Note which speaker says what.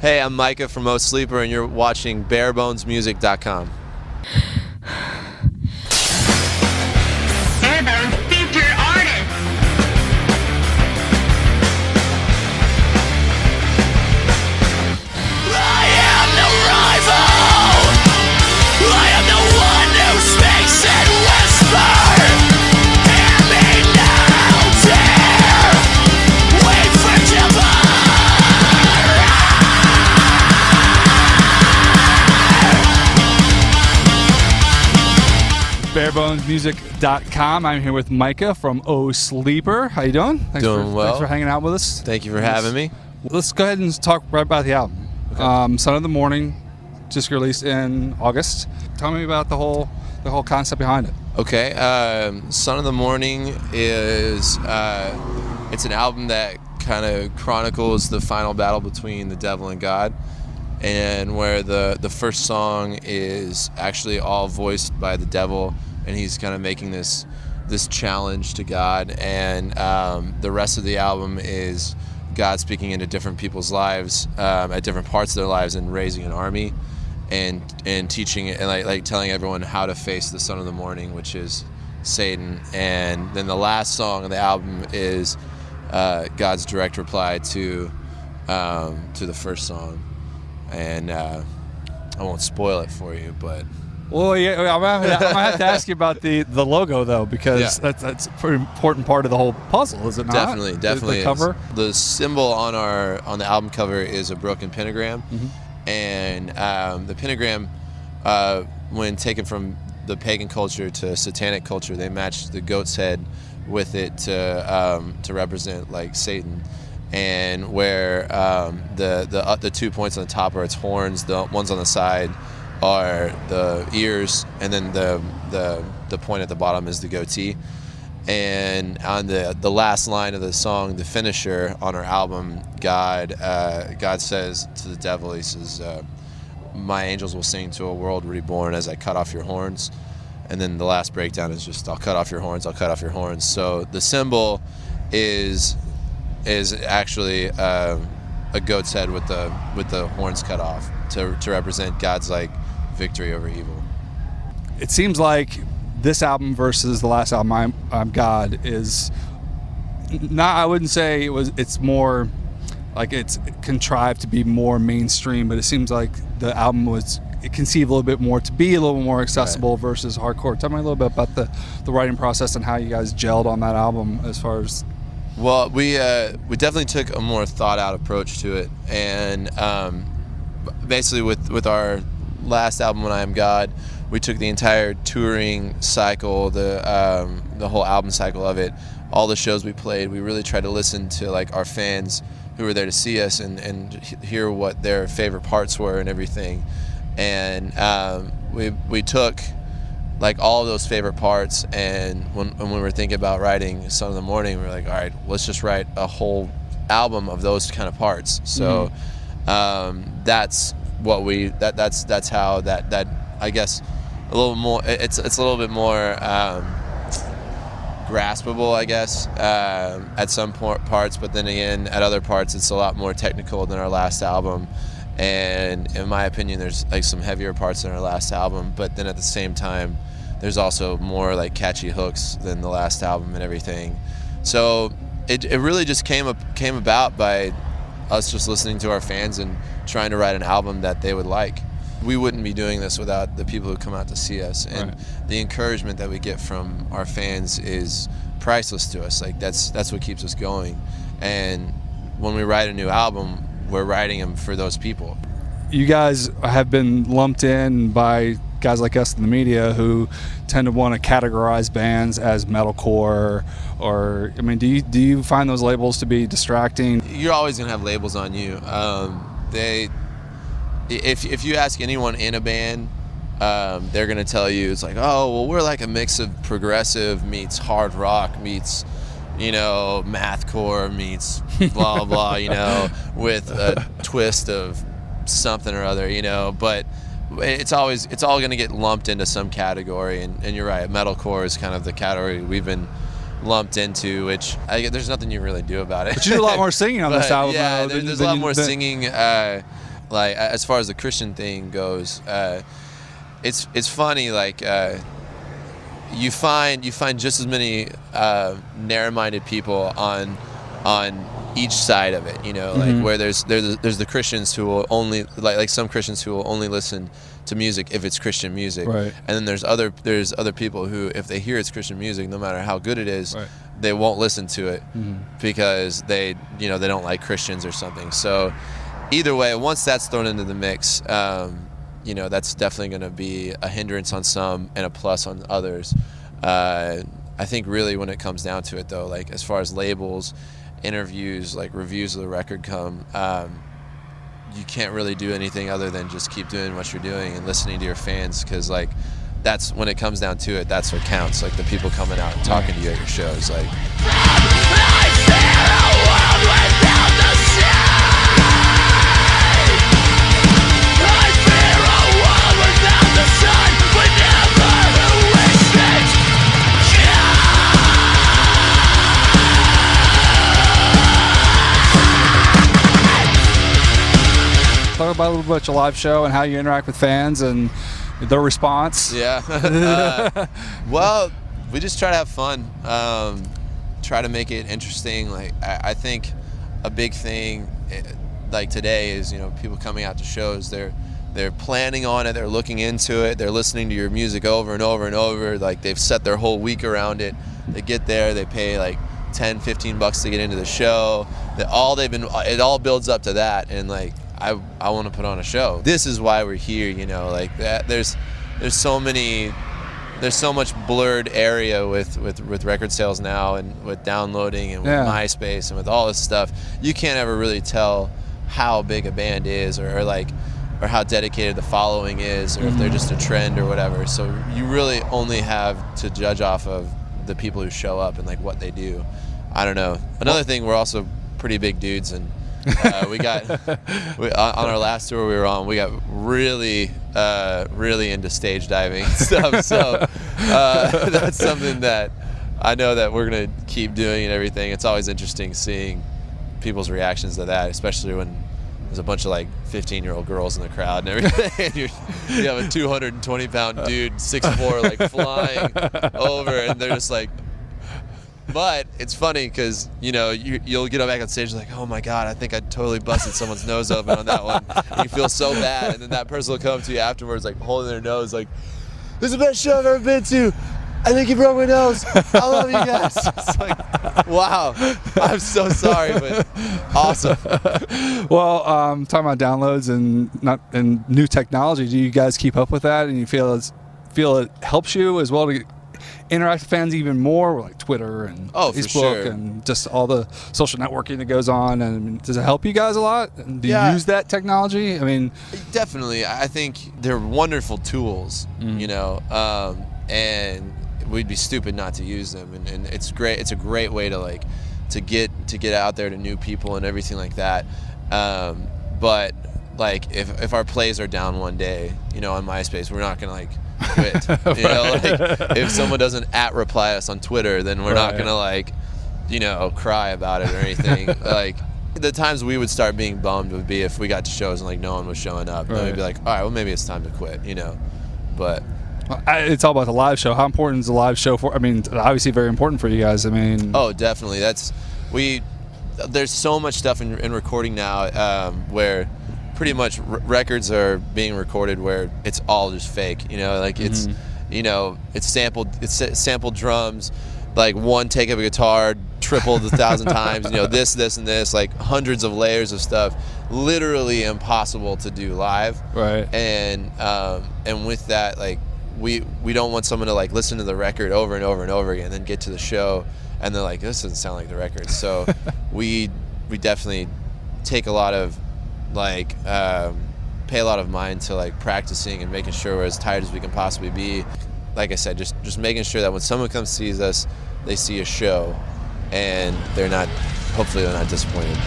Speaker 1: Hey, I'm Micah from O Sleeper, and you're watching barebonesmusic.com.
Speaker 2: Barebones feature artist.
Speaker 3: I am no rival. I am the one who speaks and whispers. Hear me now, dear. Wait for
Speaker 4: barebonesmusic.com. I'm here with Micah from O Sleeper. How you doing?
Speaker 1: Doing well.
Speaker 4: Thanks for hanging out with us.
Speaker 1: Thank you for having me.
Speaker 4: Let's go ahead and talk right about the album.
Speaker 1: Okay.
Speaker 4: Son of the Morning, just released in August. Tell me about the whole concept behind it.
Speaker 1: Okay, Son of the Morning is it's an album that kind of chronicles the final battle between the devil and God, and where the first song is actually all voiced by the devil, and he's kind of making this challenge to God, and the rest of the album is God speaking into different people's lives at different parts of their lives and raising an army and teaching it and like telling everyone how to face the son of the morning, which is Satan. And then the last song of the album is God's direct reply to the first song. And I won't spoil it for you, but
Speaker 4: Well, yeah, I'm gonna have to ask you about the logo though, because that's a pretty important part of the whole puzzle, is it not?
Speaker 1: Definitely
Speaker 4: the cover.
Speaker 1: is. The symbol on the album cover is a broken pentagram, and the pentagram, when taken from the pagan culture to satanic culture, they matched the goat's head with it to represent like Satan. And where the 2 points on the top are its horns, the ones on the side are the ears, and then the point at the bottom is the goatee. And on the last line of the song, the finisher on our album, God says to the devil, he says, "My angels will sing to a world reborn as I cut off your horns." And then the last breakdown is just, "I'll cut off your horns, I'll cut off your horns." So the symbol is actually a goat's head with the horns cut off to represent God's like victory over evil.
Speaker 4: It seems like this album versus the last album, I'm God, is not. I wouldn't say it's more like it's contrived to be more mainstream, but it seems like the album was conceived a little bit more to be a little more accessible versus hardcore. Tell me a little bit about the writing process and how you guys gelled on that album as far as.
Speaker 1: Well, we definitely took a more thought-out approach to it, and basically with our last album, When I Am God, we took the entire touring cycle, the whole album cycle of it, all the shows we played. We really tried to listen to like our fans who were there to see us and hear what their favorite parts were and everything, and we took like all of those favorite parts, and when we were thinking about writing Son of the Morning, we were like, all right, let's just write a whole album of those kind of parts. So that's what that's how that I guess a little more, it's a little bit more graspable, I guess, at some parts, but then again at other parts it's a lot more technical than our last album. And in my opinion, there's like some heavier parts in our last album, but then at the same time there's also more like catchy hooks than the last album and everything. So it really just came about by us just listening to our fans and trying to write an album that they would like. We wouldn't be doing this without the people who come out to see us, and the encouragement that we get from our fans is priceless to us. Like that's what keeps us going. And when we write a new album, we're writing them for those people.
Speaker 4: You guys have been lumped in by guys like us in the media who tend to want to categorize bands as metalcore, or I mean, do you find those labels to be distracting?
Speaker 1: You're always gonna have labels on you. If you ask anyone in a band, they're gonna tell you it's like, oh well, we're like a mix of progressive meets hard rock meets, mathcore meets blah blah, with a twist of something or other, but it's all going to get lumped into some category, and you're right, metalcore is kind of the category we've been lumped into, which there's nothing you really do about it.
Speaker 4: But you do a lot more singing on this album.
Speaker 1: Yeah, there's a lot more singing. like as far as the Christian thing goes, it's funny. Like you find just as many narrow-minded people on each side of it. You know, like where there's the Christians who will only like some Christians who will only listen to music if it's Christian music,
Speaker 4: right.
Speaker 1: And then there's other people who, if they hear it's Christian music, no matter how good it is,
Speaker 4: right.
Speaker 1: they won't listen to it because they don't like Christians or something. So either way, once that's thrown into the mix, that's definitely going to be a hindrance on some and a plus on others. I think really when it comes down to it, though, like as far as labels, interviews, like reviews of the record come, you can't really do anything other than just keep doing what you're doing and listening to your fans, because like that's when it comes down to it, that's what counts. Like the people coming out and talking to you at your shows, like.
Speaker 3: I fear a world without the sun. I fear a world without the sun. Whenever wish it.
Speaker 4: Talk about a little bit about your live show and how you interact with fans and their response.
Speaker 1: Yeah. Well, we just try to have fun. Try to make it interesting. Like I think a big thing like today is, people coming out to shows, they're planning on it, they're looking into it, they're listening to your music over and over and over. Like they've set their whole week around it. They get there, they pay like $10-15 to get into the show. It all builds up to that, and like I want to put on a show. This is why we're here, like that. There's so much blurred area with record sales now, and with downloading and with MySpace and with all this stuff. You can't ever really tell how big a band is or how dedicated the following is, or if they're just a trend or whatever. So you really only have to judge off of the people who show up and like what they do. I don't know. Another thing, we're also pretty big dudes, and on our last tour we were on, we got really into stage diving and stuff. So that's something that I know that we're gonna keep doing and everything. It's always interesting seeing people's reactions to that, especially when there's a bunch of like 15-year-old girls in the crowd and everything. You have a 220-pound dude, 6'4", like flying over, and they're just like. But it's funny because, you'll get back on stage like, oh my God, I think I totally busted someone's nose open on that one. And you feel so bad. And then that person will come up to you afterwards, like holding their nose, like, this is the best show I've ever been to. I think you broke my nose. I love you guys. It's like, wow, I'm so sorry, but awesome.
Speaker 4: Well, talking about downloads and new technology, do you guys keep up with that? And you feel it helps you as well to interact with fans even more, like Twitter and Facebook and just all the social networking that goes on? And does it help you guys a lot? And do you use that technology? I mean, definitely.
Speaker 1: I think they're wonderful tools, and we'd be stupid not to use them. And it's great. It's a great way to get out there to new people and everything like that. But like if our plays are down one day, on MySpace, we're not gonna quit. If someone doesn't @reply us on Twitter, then we're not gonna cry about it or anything. Like the times we would start being bummed would be if we got to shows and no one was showing up. Then we'd be like, all right, well maybe it's time to quit. But
Speaker 4: it's all about the live show. How important is the live show for? I mean, obviously very important for you guys. I mean,
Speaker 1: oh, definitely. There's so much stuff in recording now where pretty much records are being recorded where it's all just fake. It's it's sampled drums, like one take of a guitar tripled 1,000 times. This and this, like hundreds of layers of stuff. Literally impossible to do live.
Speaker 4: Right.
Speaker 1: And with that, we don't want someone to listen to the record over and over and over again, and then get to the show and they're like, this doesn't sound like the record. So we definitely take a lot of pay a lot of mind to practicing and making sure we're as tired as we can possibly be. Like I said, just making sure that when someone comes sees us, they see a show and hopefully they're not disappointed.